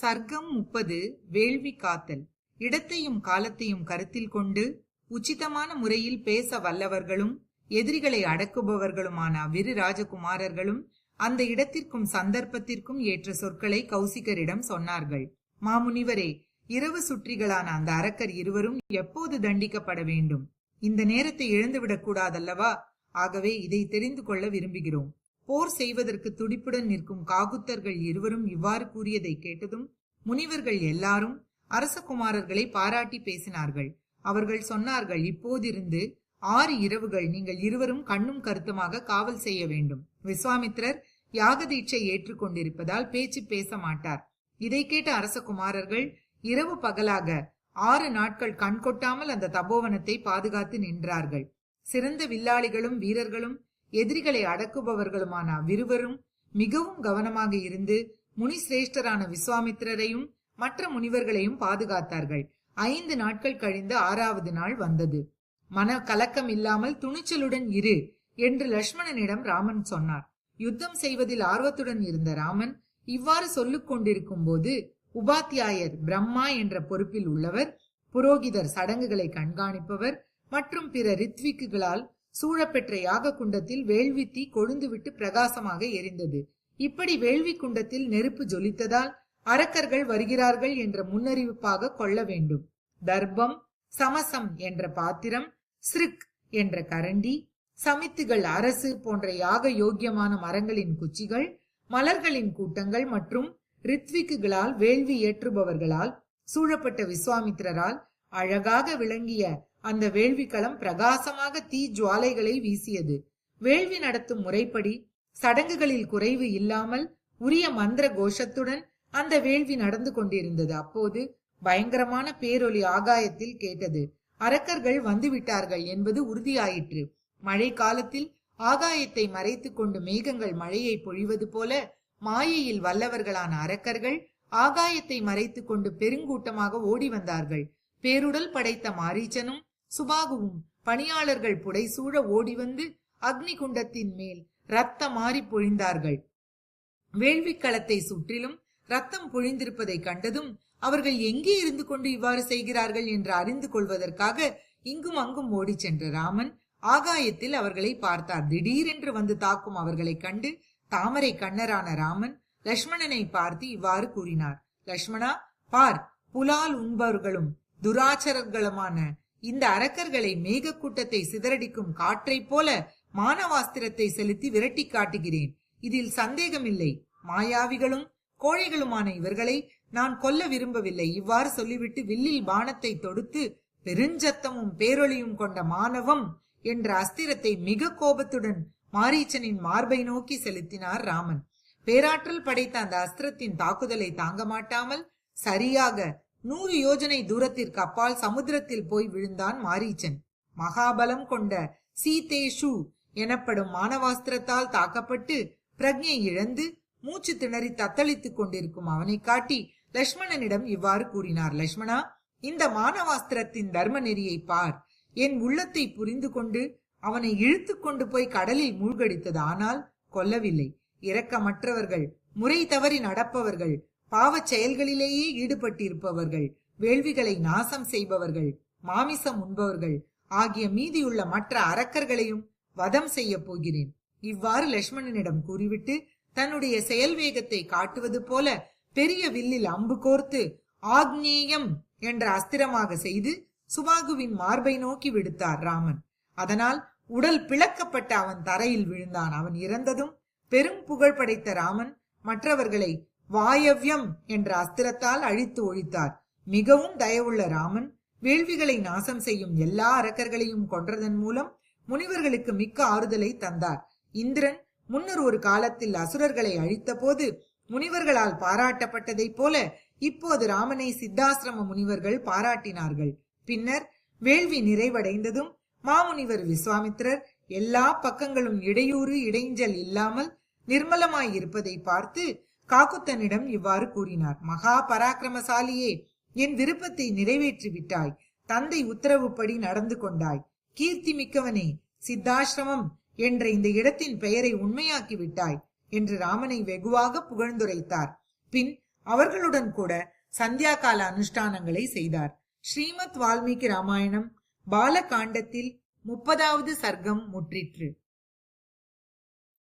சர்க்கம் 30 வேள்வி காத்தல். இடத்தையும் காலத்தையும் கருத்தில் கொண்டு உச்சிதமான முறையில் பேச வல்லவர்களும் எதிரிகளை அடக்குபவர்களுமான அவ்விரு ராஜகுமாரர்களும் அந்த இடத்திற்கும் சந்தர்ப்பத்திற்கும் ஏற்ற சொற்களை கௌசிகரிடம் சொன்னார்கள். மாமுனிவரே, இரவு சுற்றிகளான அந்த அரக்கர் இருவரும் எப்போது தண்டிக்கப்பட வேண்டும்? இந்த நேரத்தை இழந்துவிடக் கூடாதல்லவா? ஆகவே இதை தெரிந்து கொள்ள விரும்புகிறோம். போர் செய்வதற்கு துடிப்புடன் நிற்கும் காகுத்தர்கள் இருவரும் இவ்வாறு கூறியதை கேட்டதும் முனிவர்கள் எல்லாரும் அரசகுமாரர்களை பாராட்டி பேசினார்கள். அவர்கள் சொன்னார்கள், இப்போதிருந்து 6 இரவுகள் நீங்கள் இருவரும் கண்ணும் கருத்துமாக காவல் செய்ய வேண்டும். விஸ்வாமித்திரர் யாக தீட்சை ஏற்றுக்கொண்டிருப்பதால் பேச்சு பேச மாட்டார். இதை கேட்ட அரசகுமாரர்கள் இரவு பகலாக 6 நாட்கள் கண் கொட்டாமல் அந்த தபோவனத்தை பாதுகாத்து நின்றார்கள். சிறந்த வில்லாளிகளும் வீரர்களும் எதிரிகளை அடக்குபவர்களுமான அவ்விருவரும் மிகவும் கவனமாக இருந்து முனிசிரேஷ்டரான விஸ்வாமித்திரரையும் மற்ற முனிவர்களையும் பாதுகாத்தார்கள். 5 நாட்கள் கழிந்து 6வது நாள் வந்தது. மன கலக்கம் இல்லாமல் துணிச்சலுடன் இரு என்று லட்சுமணனிடம் ராமன் சொன்னார். யுத்தம் செய்வதில் ஆர்வத்துடன் இருந்த ராமன் இவ்வாறு சொல்லிக் கொண்டிருக்கும் போது உபாத்தியாயர் பிரம்மா என்ற பொறுப்பில் உள்ளவர், புரோகிதர் சடங்குகளை கண்காணிப்பவர் மற்றும் பிற ரித்விக்குகளால் சூழப்பெற்ற யாக குண்டத்தில் வேள்வி தீ கொழுந்துவிட்டு பிரகாசமாக எரிந்தது. இப்படி வேள்வி குண்டத்தில் நெருப்பு ஜொலித்ததால் அரக்கர்கள் வருகிறார்கள் என்ற முன்னறிவிப்பாக கொள்ள வேண்டும். தர்பம், சமசம் என்ற பாத்திரம், ஸ்ரிக் என்ற கரண்டி, சமித்துகள், அரசு போன்ற யாக யோக்கியமான மரங்களின் குச்சிகள், மலர்களின் கூட்டங்கள் மற்றும் ரித்விக்குகளால் வேள்வி ஏற்றுபவர்களால் சூழப்பட்ட விஸ்வாமித்திரரால் அழகாக விளங்கிய அந்த வேள்விக்களம் பிரகாசமாக தீ ஜுவாலைகளை வீசியது. வேள்வி நடத்தும் முறைப்படி சடங்குகளில் குறைவு இல்லாமல் உரிய மந்திர கோஷத்துடன் அந்த வேள்வி நடந்து கொண்டிருந்தது. அப்போது பயங்கரமான பேரொலி ஆகாயத்தில் கேட்டது. அரக்கர்கள் வந்துவிட்டார்கள் என்பது உறுதியாயிற்று. மழை காலத்தில் ஆகாயத்தை மறைத்து கொண்டு மேகங்கள் மழையை பொழிவது போல மாயையில் வல்லவர்களான அரக்கர்கள் ஆகாயத்தை மறைத்து கொண்டு பெருங்கூட்டமாக ஓடி வந்தார்கள். பேருடல் படைத்த மாரீச்சனும் சுபாகுவும் பணியாளர்கள் புடைசூழ ஓடி வந்து அக்னி குண்டத்தின் மேல் ரத்த மாறி பொழிந்தார்கள். வேள்விக்களத்தை சுற்றிலும் ரத்தம் பொழிந்திருப்பதை கண்டதும் அவர்கள் எங்கே இருந்து கொண்டு இவ்வாறு செய்கிறார்கள் என்று அறிந்து கொள்வதற்காக இங்கும் அங்கும் ஓடி சென்ற ராமன் ஆகாயத்தில் அவர்களை பார்த்தார். திடீரென்று வந்து தாக்கும் அவர்களை கண்டு தாமரை கண்ணரான ராமன் லட்சுமணனை பார்த்து இவ்வாறு கூறினார். லட்சுமணா, பார், புலால் உண்பவர்களும் துராச்சரர்களுமான இந்த அரக்கர்களை மேகக்கூட்டத்தை சிதறடிக்கும் காற்றை போல மானவாஸ்திரத்தை செலுத்தி விரட்டி காட்டுகிறேன். இதில் சந்தேகமில்லை. மாயாவிகளும் கோழைகளுமான இவர்களை நான் கொல்ல விரும்பவில்லை. இவ்வாறு சொல்லிவிட்டு வில்லில் பானத்தை தொடுத்து பெருஞ்சத்தமும் பேரொளியும் கொண்ட மானவம் என்ற அஸ்திரத்தை மிக கோபத்துடன் மாரீச்சனின் மார்பை நோக்கி செலுத்தினார் ராமன். பேராற்றல் படைத்த அந்த அஸ்திரத்தின் தாக்குதலை தாங்க மாட்டாமல் சரியாக 100 யோஜனை தூரத்திற்கு அப்பால் சமுத்திரத்தில் போய் விழுந்தான் மாரீச்சன். மகாபலம் கொண்ட சீதேஷு எனப்படும் மானவாஸ்திரத்தால் தாக்கப்பட்டு பிரக்ஞை இழந்து மூச்சு திணறி தத்தளித்துக் கொண்டிருக்கும் அவனை காட்டி லட்சுமணனிடம் இவ்வாறு கூறினார். லட்சுமணா, இந்த மானவாஸ்திரத்தின் தர்ம நெறியை பார். என் உள்ளத்தை புரிந்து கொண்டு அவனை இழுத்து கொண்டு போய் கடலில் மூழ்கடித்தது. ஆனால் கொல்லவில்லை. இரக்கமற்றவர்கள், முறை தவறி நடப்பவர்கள், பாவச் செயல்களிலேயே ஈடுபட்டிருப்பவர்கள், வேள்விகளை நாசம் செய்பவர்கள், மாமிசம் உண்பவர்கள் ஆகிய மீதியுள்ள மற்ற அரக்கர்களையும் வதம் செய்ய போகிறேன். இவ்வாறு லட்சுமணனிடம் கூறிவிட்டு தன்னுடைய செயல் வேகத்தை காட்டுவது போல பெரிய வில்லில் அம்பு கோர்த்து ஆக்னேயம் என்ற அஸ்திரமாக செய்து சுபாகுவின் மார்பை நோக்கி விடுத்தார் ராமன். அதனால் உடல் பிளக்கப்பட்ட அவன் தரையில் விழுந்தான். அவன் இறந்ததும் பெரும் புகழ் படைத்த ராமன் மற்றவர்களை வாயவ்யம் என்ற அஸ்திரத்தால் அழித்து ஒழித்தார். மிகவும் தயவுள்ள ராமன் வேள்விகளை நாசம் செய்யும் எல்லா அரக்கர்களையும் கொன்றதன் மூலம் முனிவர்களுக்கு மிக்க ஆறுதலை தந்தார். இந்திரன் முன்னர் ஒரு காலத்தில் அசுரர்களை அழித்த போது முனிவர்களால் பாராட்டப்பட்டதை போல இப்போது ராமனை சித்தாசிரம முனிவர்கள் பாராட்டினார்கள். பின்னர் வேள்வி நிறைவடைந்ததும் மாமுனிவர் விஸ்வாமித்திரர் எல்லா பக்கங்களும் இடையூறு இடைஞ்சல் இல்லாமல் நிர்மலமாய் இருப்பதை பார்த்து காகுத்தனிடம் இவ்வாறு கூறினார். மகா பராக்கிரமசாலியே, என் விருப்பத்தை நிறைவேற்றி விட்டாய். தந்தை உத்தரவுப்படி நடந்து கொண்டாய். கீர்த்தி மிக்கவனே, சித்தாசிரமம் என்ற இந்த இடத்தின் பெயரை உண்மையாக்கி விட்டாய் என்று ராமனை வெகுவாக புகழ்ந்துரைத்தார். பின் அவர்களுடன் கூட சந்தியா கால அனுஷ்டானங்களை செய்தார். ஸ்ரீமத் வால்மீகி ராமாயணம் பாலகாண்டத்தில் 30வது சர்க்கம் முற்றிற்று.